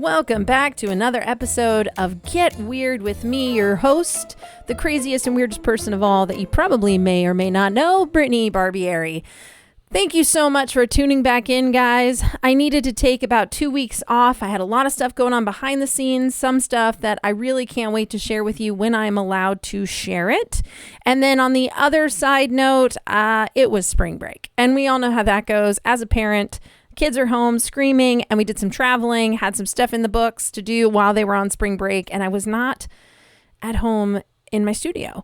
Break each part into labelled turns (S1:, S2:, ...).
S1: Welcome back to another episode of Get Weird with me, your host, the craziest and weirdest person of all that you probably may or may not know, Brittany Barbieri. Thank you so much for tuning back in, guys. I needed to take about 2 weeks off. I had a lot of stuff going on behind the scenes, some stuff that I really can't wait to share with you when I'm allowed to share it. And then on the other side note, it was spring break. And we all know how that goes. As a parent, kids are home screaming, and we did some traveling, had some stuff in the books to do while they were on spring break, and I was not at home in my studio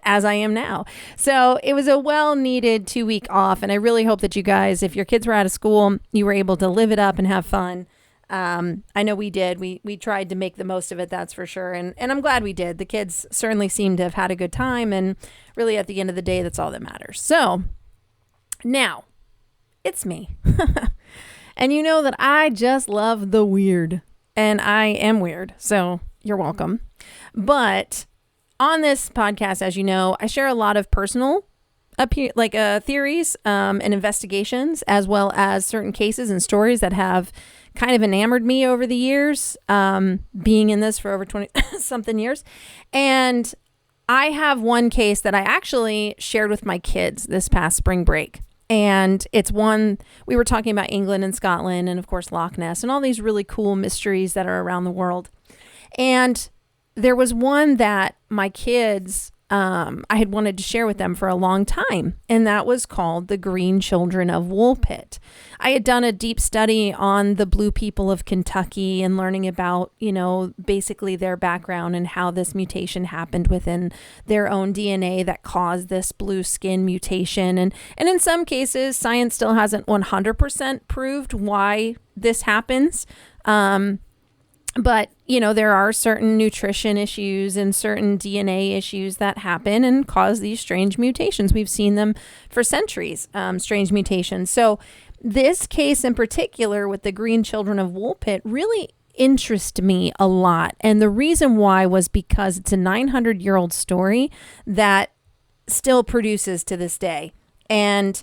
S1: as I am now. So it was a well-needed 2 week off, and I really hope that you guys, if your kids were out of school, you were able to live it up and have fun. I know we did. We tried to make the most of it, that's for sure, and I'm glad we did. The kids certainly seem to have had a good time, and really at the end of the day, that's all that matters. So now it's me. And you know that I just love the weird, and I am weird, so you're welcome. But on this podcast, as you know, I share a lot of personal theories and investigations, as well as certain cases and stories that have kind of enamored me over the years, being in this for over 20 something years. And I have one case that I actually shared with my kids this past spring break. And it's one, we were talking about England and Scotland and of course Loch Ness and all these really cool mysteries that are around the world. And there was one that my kids, I had wanted to share with them for a long time, and that was called the Green Children of Woolpit. I had done a deep study on the blue people of Kentucky and learning about, basically their background and how this mutation happened within their own DNA that caused this blue skin mutation. And in some cases, science still hasn't 100% proved why this happens. But, there are certain nutrition issues and certain DNA issues that happen and cause these strange mutations. We've seen them for centuries, strange mutations. So this case in particular with the Green Children of Woolpit really interested me a lot. And the reason why was because it's a 900-year-old story that still produces to this day. And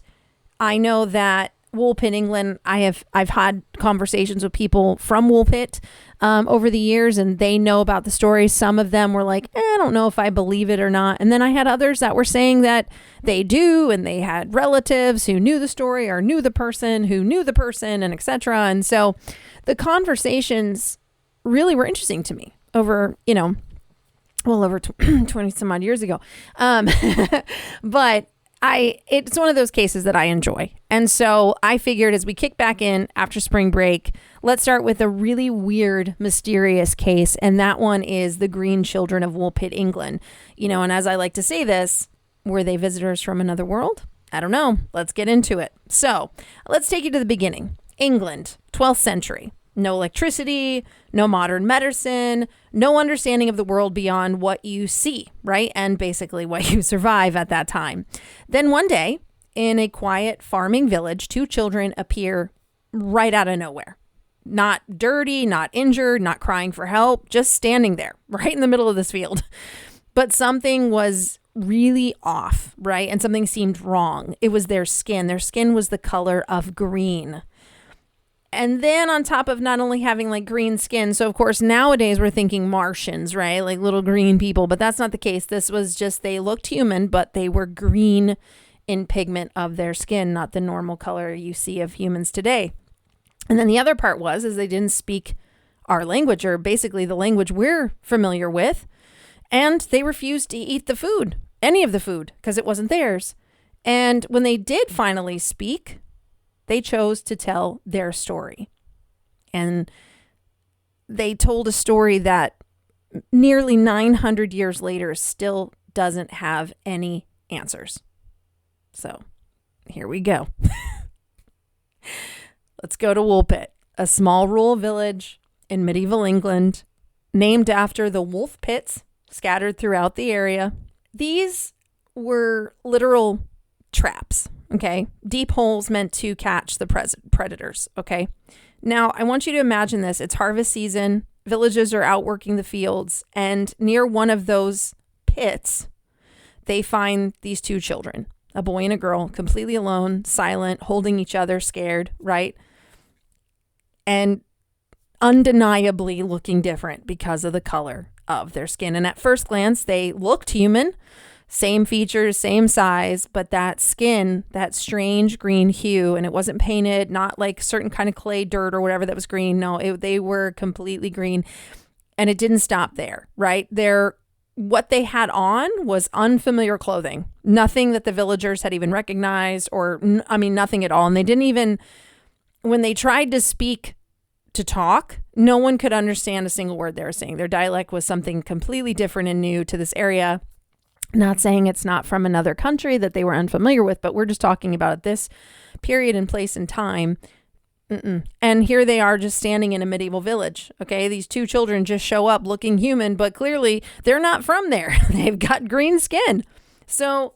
S1: I know that Woolpit, England, I've had conversations with people from Woolpit over the years, and they know about the story. Some of them were like, I don't know if I believe it or not. And then I had others that were saying that they do, and they had relatives who knew the story or knew the person who knew the person, and etc. And so the conversations really were interesting to me over, over 20 some odd years ago. But it's one of those cases that I enjoy. And so I figured as we kick back in after spring break, let's start with a really weird, mysterious case. And that one is the Green Children of Woolpit, England. And as I like to say this, were they visitors from another world? I don't know. Let's get into it. So let's take you to the beginning. England, 12th century. No electricity, no modern medicine, no understanding of the world beyond what you see, right? And basically what you survive at that time. Then one day, in a quiet farming village, two children appear right out of nowhere. Not dirty, not injured, not crying for help, just standing there, right in the middle of this field. But something was really off, right? And something seemed wrong. It was their skin. Their skin was the color of green. And then on top of not only having like green skin, so of course nowadays we're thinking Martians, right? Like little green people, but that's not the case. This was just, they looked human, but they were green in pigment of their skin, not the normal color you see of humans today. And then the other part is they didn't speak our language, or basically the language we're familiar with. And they refused to eat the food, any of the food, because it wasn't theirs. And when they did finally speak, they chose to tell their story. And they told a story that nearly 900 years later still doesn't have any answers. So here we go. Let's go to Woolpit, a small rural village in medieval England, named after the wolf pits scattered throughout the area. These were literal traps. Okay. Deep holes meant to catch the predators. Okay. Now I want you to imagine this. It's harvest season. Villagers are out working the fields, and near one of those pits, they find these two children, a boy and a girl, completely alone, silent, holding each other, scared, right? And undeniably looking different because of the color of their skin. And at first glance, they looked human, same features, same size, but that skin, that strange green hue, and it wasn't painted, not like certain kind of clay dirt or whatever that was green. No, they were completely green. And it didn't stop there, right? What they had on was unfamiliar clothing, nothing that the villagers had even recognized, or nothing at all. And they didn't even, when they tried to talk, no one could understand a single word they were saying. Their dialect was something completely different and new to this area. Not saying it's not from another country that they were unfamiliar with, but we're just talking about this period and place and time. And here they are just standing in a medieval village. Okay, these two children just show up looking human, but clearly they're not from there. They've got green skin. So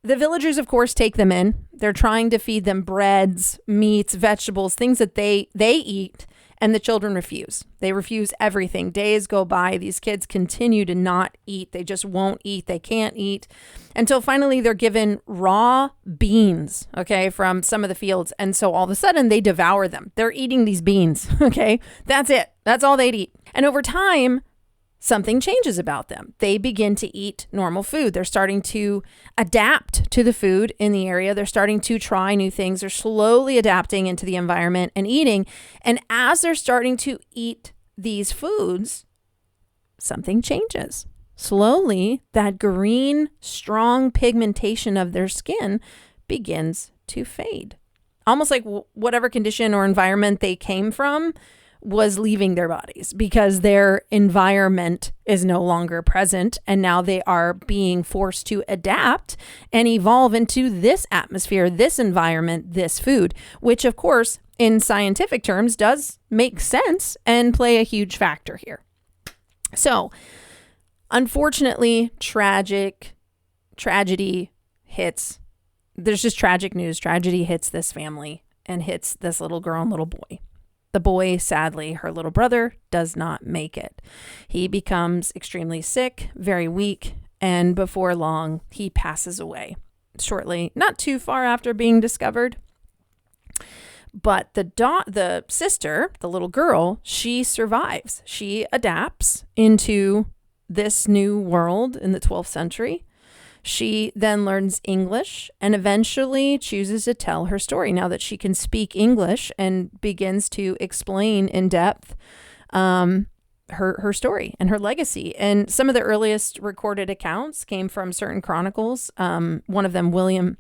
S1: the villagers, of course, take them in. They're trying to feed them breads, meats, vegetables, things that they eat, and the children refuse. They refuse everything. Days go by. These kids continue to not eat. They just won't eat. They can't eat until finally they're given raw beans, okay, from some of the fields. And so all of a sudden they devour them. They're eating these beans, okay? That's it. That's all they'd eat. And over time, something changes about them. They begin to eat normal food. They're starting to adapt to the food in the area. They're starting to try new things. They're slowly adapting into the environment and eating. And as they're starting to eat these foods, something changes. Slowly, that green, strong pigmentation of their skin begins to fade. Almost like whatever condition or environment they came from was leaving their bodies, because their environment is no longer present, and now they are being forced to adapt and evolve into this atmosphere, this environment, this food, which of course in scientific terms does make sense and play a huge factor here. So unfortunately, tragedy hits. There's just tragic news. Tragedy hits this family and hits this little girl and little boy. The boy, sadly, her little brother, does not make it. He becomes extremely sick, very weak, and before long, he passes away shortly, not too far after being discovered. But the sister, the little girl, she survives. She adapts into this new world in the 12th century. She then learns English and eventually chooses to tell her story now that she can speak English, and begins to explain in depth her story and her legacy. And some of the earliest recorded accounts came from certain chronicles. One of them, William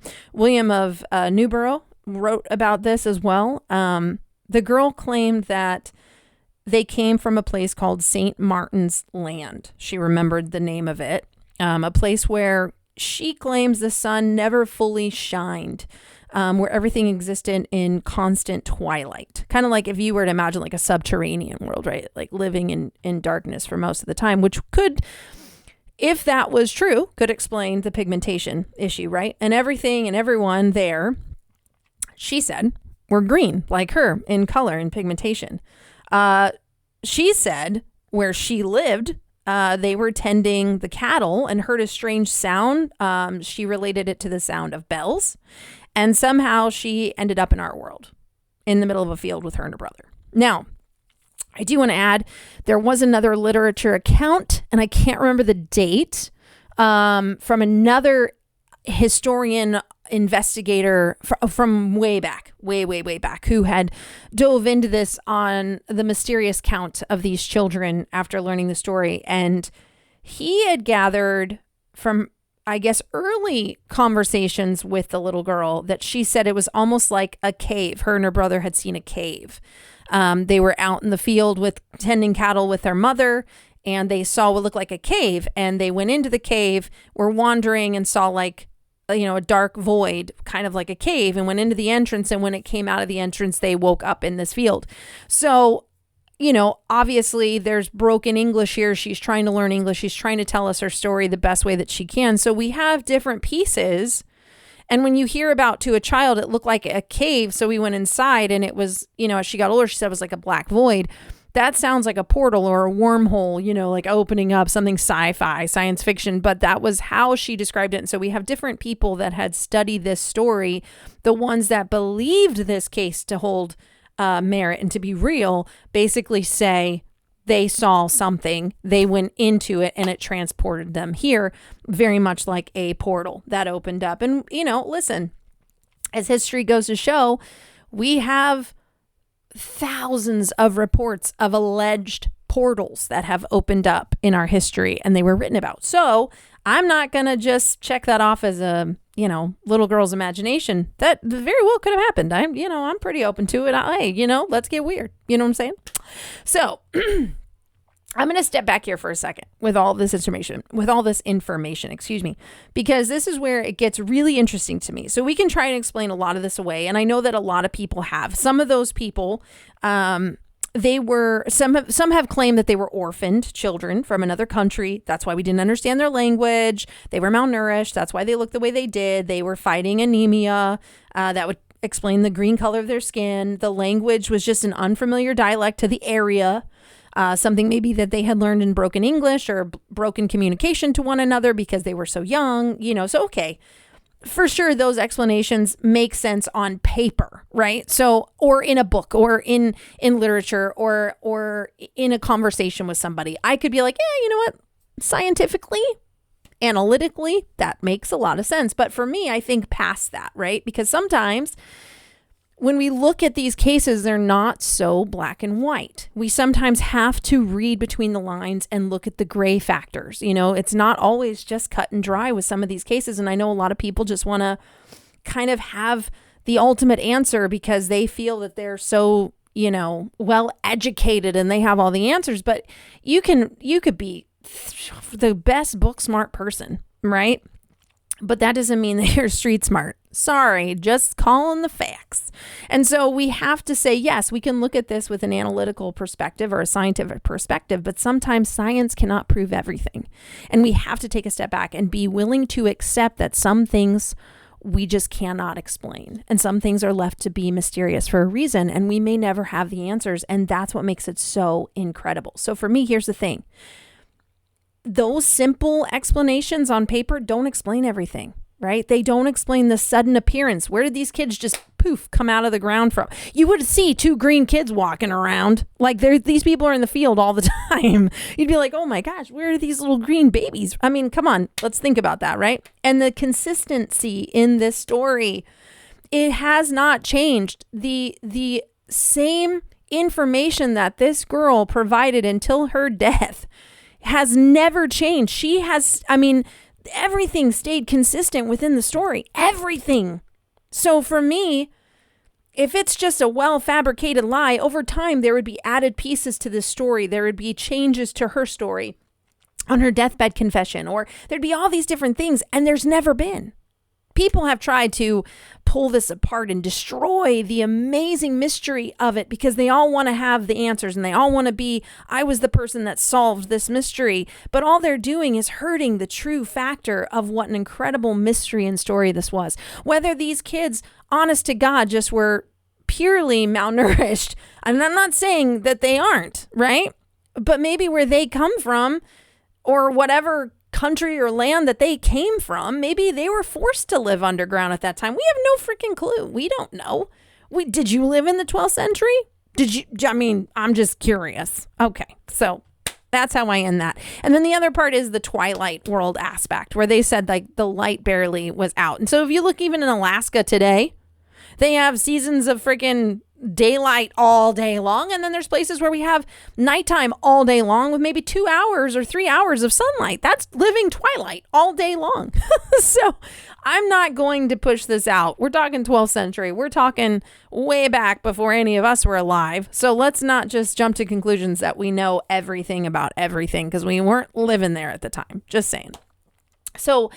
S1: of Newborough, wrote about this as well. The girl claimed that they came from a place called St. Martin's Land. She remembered the name of it. A place where she claims the sun never fully shined, where everything existed in constant twilight. Kind of like if you were to imagine like a subterranean world, right? Like living in darkness for most of the time, which could, if that was true, could explain the pigmentation issue, right? And everything and everyone there, she said, were green like her in color and pigmentation. She said where she lived, they were tending the cattle and heard a strange sound. She related it to the sound of bells. And somehow she ended up in our world in the middle of a field with her and her brother. Now, I do want to add, there was another literature account, and I can't remember the date, from another historian investigator from way back, way back, who had dove into this on the mysterious count of these children after learning the story. And he had gathered from, I guess, early conversations with the little girl that she said it was almost like a cave. Her and her brother had seen a cave. They were out in the field tending cattle with their mother, and they saw what looked like a cave. And they went into the cave, were wandering, and saw like, a dark void, kind of like a cave, and went into the entrance. And when it came out of the entrance, they woke up in this field. So, obviously there's broken English here. She's trying to learn English. She's trying to tell us her story the best way that she can. So we have different pieces. And when you hear about to a child, it looked like a cave. So we went inside, and it was, as she got older, she said it was like a black void. That sounds like a portal or a wormhole, like opening up, something sci-fi, science fiction, but that was how she described it. And so we have different people that had studied this story, the ones that believed this case to hold merit and to be real, basically say they saw something, they went into it, and it transported them here, very much like a portal that opened up. And, listen, as history goes to show, we have thousands of reports of alleged portals that have opened up in our history, and they were written about. So I'm not going to just check that off as a, little girl's imagination. That very well could have happened. I'm pretty open to it. Hey, let's get weird. You know what I'm saying? So I'm going to step back here for a second with all this information, because this is where it gets really interesting to me. So we can try and explain a lot of this away. And I know that a lot of people have. Some of those people, some have claimed that they were orphaned children from another country. That's why we didn't understand their language. They were malnourished. That's why they looked the way they did. They were fighting anemia. That would explain the green color of their skin. The language was just an unfamiliar dialect to the area. Something maybe that they had learned in broken English or broken communication to one another because they were so young, so okay. For sure, those explanations make sense on paper, right? So, or in a book or in literature or in a conversation with somebody, I could be like, yeah, you know what? Scientifically, analytically, that makes a lot of sense. But for me, I think past that, right? Because sometimes when we look at these cases, they're not so black and white. We sometimes have to read between the lines and look at the gray factors. It's not always just cut and dry with some of these cases. And I know a lot of people just want to kind of have the ultimate answer because they feel that they're so, well educated and they have all the answers. But you could be the best book smart person, right? But that doesn't mean that you're street smart. Sorry, just calling the facts. And so we have to say, yes, we can look at this with an analytical perspective or a scientific perspective, but sometimes science cannot prove everything. And we have to take a step back and be willing to accept that some things we just cannot explain. And some things are left to be mysterious for a reason, and we may never have the answers. And that's what makes it so incredible. So for me, here's the thing. Those simple explanations on paper don't explain everything, right? They don't explain the sudden appearance. Where did these kids just poof come out of the ground from? You would see 2 green kids walking around like these people are in the field all the time. You'd be like, oh my gosh, where are these little green babies? I mean, come on, let's think about that, right? And the consistency in this story, it has not changed. The same information that this girl provided until her death has never changed. Everything stayed consistent within the story. Everything. So for me, if it's just a well-fabricated lie, over time there would be added pieces to this story. There would be changes to her story on her deathbed confession, or there'd be all these different things, and there's never been. People have tried to pull this apart and destroy the amazing mystery of it because they all want to have the answers and they all want to be, I was the person that solved this mystery. But all they're doing is hurting the true factor of what an incredible mystery and story this was. Whether these kids, honest to God, just were purely malnourished. And I'm not saying that they aren't, right? But maybe where they come from or whatever country or land that they came from, maybe they were forced to live underground at that time. We have no freaking clue. We don't know. Did you live in the 12th century? I'm just curious. Okay, so that's how I end that. And then the other part is the twilight world aspect, where they said like the light barely was out. And so if you look even in Alaska today, they have seasons of freaking daylight all day long, and then there's places where we have nighttime all day long with maybe 2 hours or 3 hours of sunlight. That's living twilight all day long. So I'm not going to push this out. We're talking 12th century. We're talking way back before any of us were alive. So let's not just jump to conclusions that we know everything about everything, because we weren't living there at the time. Just saying. So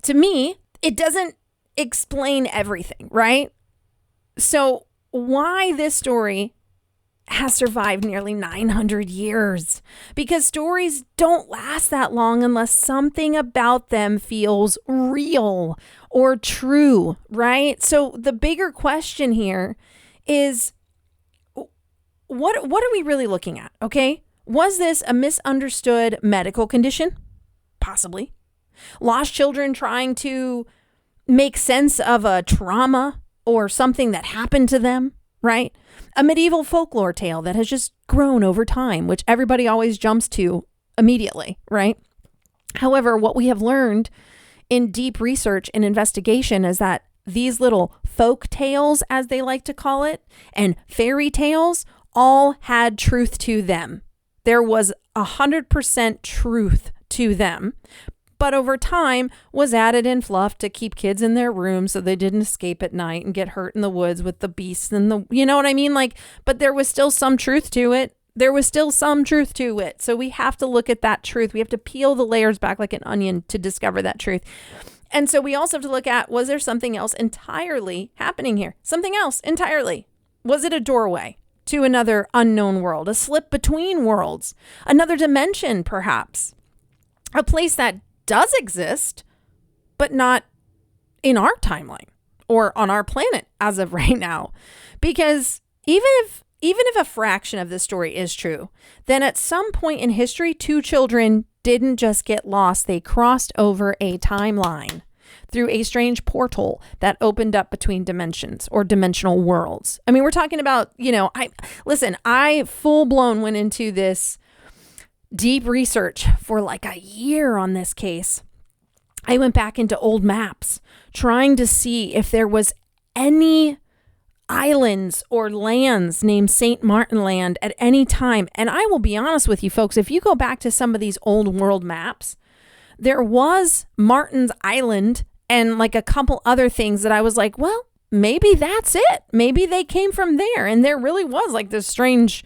S1: to me, it doesn't explain everything, right? So why this story has survived nearly 900 years? Because stories don't last that long unless something about them feels real or true, right? So the bigger question here is, what are we really looking at, okay? Was this a misunderstood medical condition? Possibly. Lost children trying to make sense of a trauma or something that happened to them, right? A medieval folklore tale that has just grown over time, which everybody always jumps to immediately, right? However, what we have learned in deep research and investigation is that these little folk tales, as they like to call it, and fairy tales all had truth to them. There was 100% truth to them, but over time was added in fluff to keep kids in their rooms so they didn't escape at night and get hurt in the woods with the beasts and the, you know what I mean? Like, but there was still some truth to it. So we have to look at that truth. We have to peel the layers back like an onion to discover that truth. And so we also have to look at, was there something else entirely happening here? Something else entirely. Was it a doorway to another unknown world, a slip between worlds, another dimension perhaps, a place that does exist, but not in our timeline or on our planet as of right now? Because even if a fraction of this story is true, then at some point in history, 2 children didn't just get lost. They crossed over a timeline through a strange portal that opened up between dimensions or dimensional worlds. I mean, we're talking about, I full blown went into this deep research for like a year on this case. I went back into old maps trying to see if there was any islands or lands named St. Martin Land at any time. And I will be honest with you folks, if you go back to some of these old world maps, there was Martin's Island and like a couple other things that I was like, well, maybe that's it. Maybe they came from there. And there really was like this strange,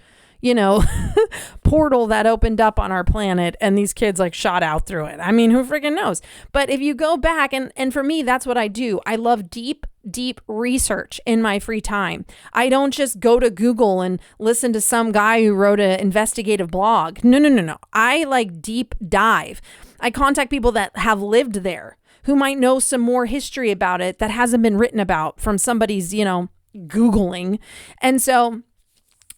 S1: portal that opened up on our planet and these kids like shot out through it. I mean, who freaking knows? But if you go back and for me, that's what I do. I love deep research in my free time. I don't just go to Google and listen to some guy who wrote an investigative blog. No. I like deep dive. I contact people that have lived there, who might know some more history about it that hasn't been written about from somebody's, Googling. And so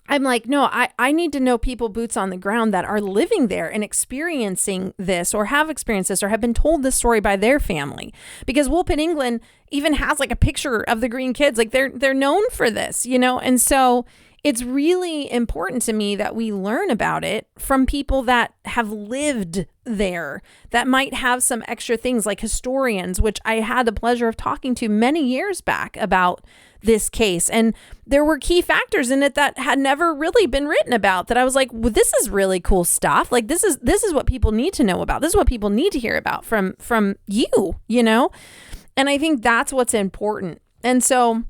S1: I'm like, no, I need to know people boots on the ground that are living there and experiencing this or have experienced this or have been told this story by their family. Because Woolpit, England even has like a picture of the green kids. Like they're known for this, and so it's really important to me that we learn about it from people that have lived there, that might have some extra things like historians, which I had the pleasure of talking to many years back about this case. And there were key factors in it that had never really been written about that I was like, well, this is really cool stuff. Like this is what people need to know about. This is what people need to hear about from you, And I think that's what's important. And so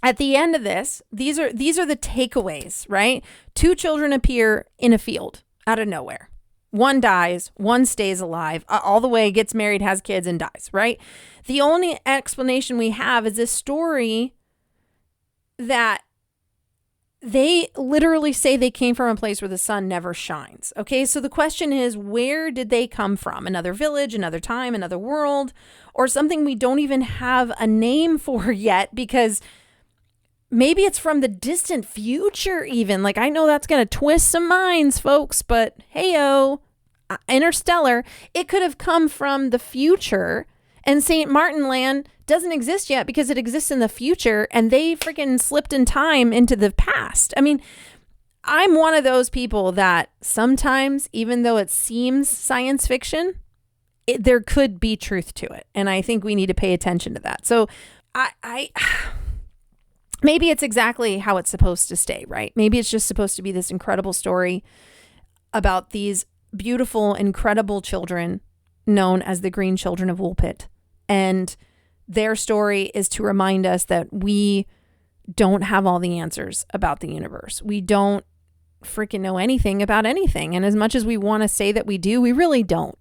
S1: at the end of this, these are the takeaways, right? 2 children appear in a field out of nowhere. One dies, one stays alive, all the way, gets married, has kids, and dies, right? The only explanation we have is this story that they literally say they came from a place where the sun never shines. Okay, so the question is, where did they come from? Another village, another time, another world, or something we don't even have a name for yet, because maybe it's from the distant future even. Like, I know that's going to twist some minds, folks, but hey-o, Interstellar, it could have come from the future, and St. Martin Land doesn't exist yet because it exists in the future, and they freaking slipped in time into the past. I mean, I'm one of those people that sometimes, even though it seems science fiction, there could be truth to it, and I think we need to pay attention to that. So I maybe it's exactly how it's supposed to stay, right? Maybe it's just supposed to be this incredible story about these beautiful, incredible children known as the Green Children of Woolpit. And their story is to remind us that we don't have all the answers about the universe. We don't freaking know anything about anything. And as much as we want to say that we do, we really don't.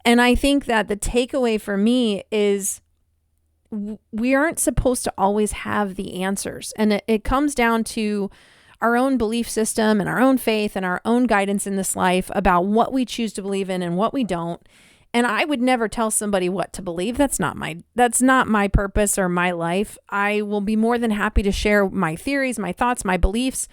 S1: And I think that the takeaway for me is we aren't supposed to always have the answers. And it comes down to our own belief system and our own faith and our own guidance in this life about what we choose to believe in and what we don't. And I would never tell somebody what to believe. That's not my purpose or my life. I will be more than happy to share my theories, my thoughts, my beliefs,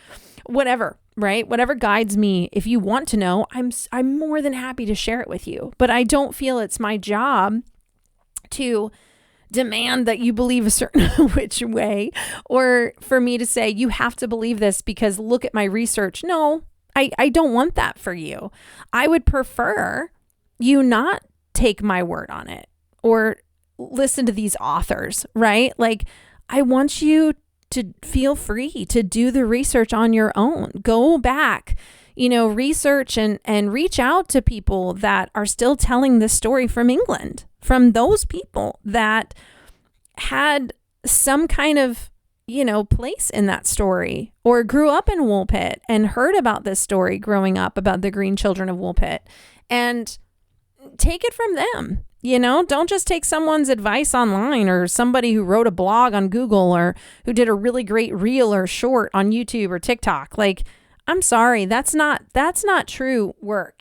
S1: whatever, right? Whatever guides me. If you want to know, I'm more than happy to share it with you. But I don't feel it's my job to demand that you believe a certain which way, or for me to say, you have to believe this because look at my research. No, I don't want that for you. I would prefer you not take my word on it or listen to these authors, right? Like, I want you to feel free to do the research on your own. Go back, research and reach out to people that are still telling this story from England, from those people that had some kind of, place in that story or grew up in Woolpit and heard about this story growing up about the Green Children of Woolpit, and take it from them. Don't just take someone's advice online or somebody who wrote a blog on Google or who did a really great reel or short on YouTube or TikTok. Like, I'm sorry, that's not true work,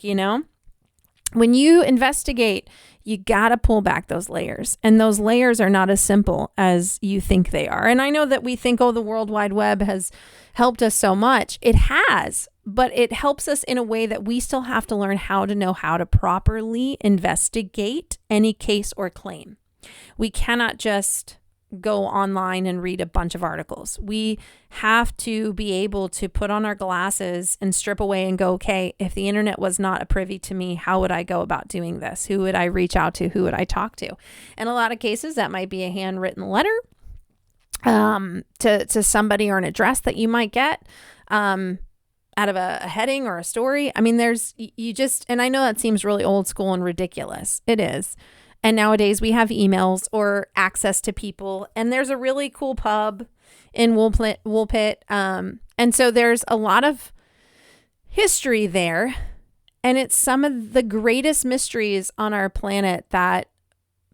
S1: When you investigate, you got to pull back those layers. And those layers are not as simple as you think they are. And I know that we think, the World Wide Web has helped us so much. It has, but it helps us in a way that we still have to learn how to know how to properly investigate any case or claim. We cannot just go online and read a bunch of articles. We have to be able to put on our glasses and strip away and go, okay, if the internet was not a privy to me, how would I go about doing this? Who would I reach out to? Who would I talk to? In a lot of cases, that might be a handwritten letter to somebody or an address that you might get out of a heading or a story. I mean, and I know that seems really old school and ridiculous. It is. And nowadays we have emails or access to people, and there's a really cool pub in Woolpit. And so there's a lot of history there, and it's some of the greatest mysteries on our planet that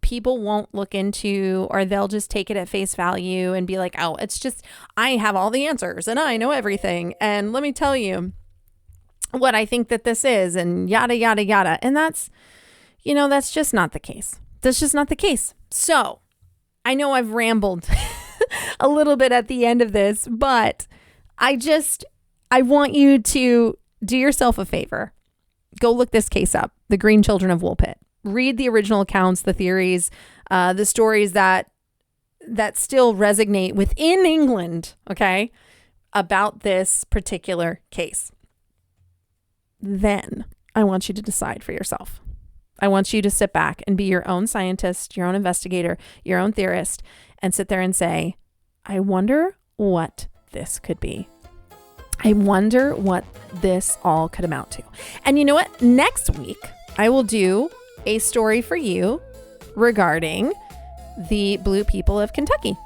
S1: people won't look into, or they'll just take it at face value and be like, oh, it's just, I have all the answers and I know everything. And let me tell you what I think that this is, and yada, yada, yada. And that's just not the case. That's just not the case. So I know I've rambled a little bit at the end of this, but I want you to do yourself a favor. Go look this case up, the Green Children of Woolpit. Read the original accounts, the theories, the stories that still resonate within England, okay, about this particular case. Then I want you to decide for yourself. I want you to sit back and be your own scientist, your own investigator, your own theorist, and sit there and say, I wonder what this could be. I wonder what this all could amount to. And you know what? Next week, I will do a story for you regarding the Blue people of Kentucky.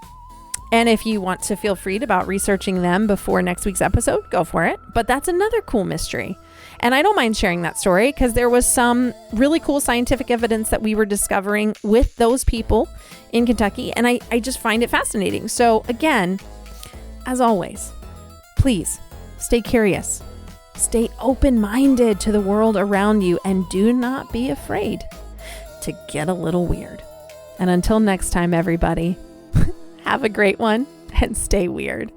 S1: And if you want to feel free about researching them before next week's episode, go for it. But that's another cool mystery. And I don't mind sharing that story because there was some really cool scientific evidence that we were discovering with those people in Kentucky. And I just find it fascinating. So again, as always, please stay curious, stay open-minded to the world around you, and do not be afraid to get a little weird. And until next time, everybody, have a great one and stay weird.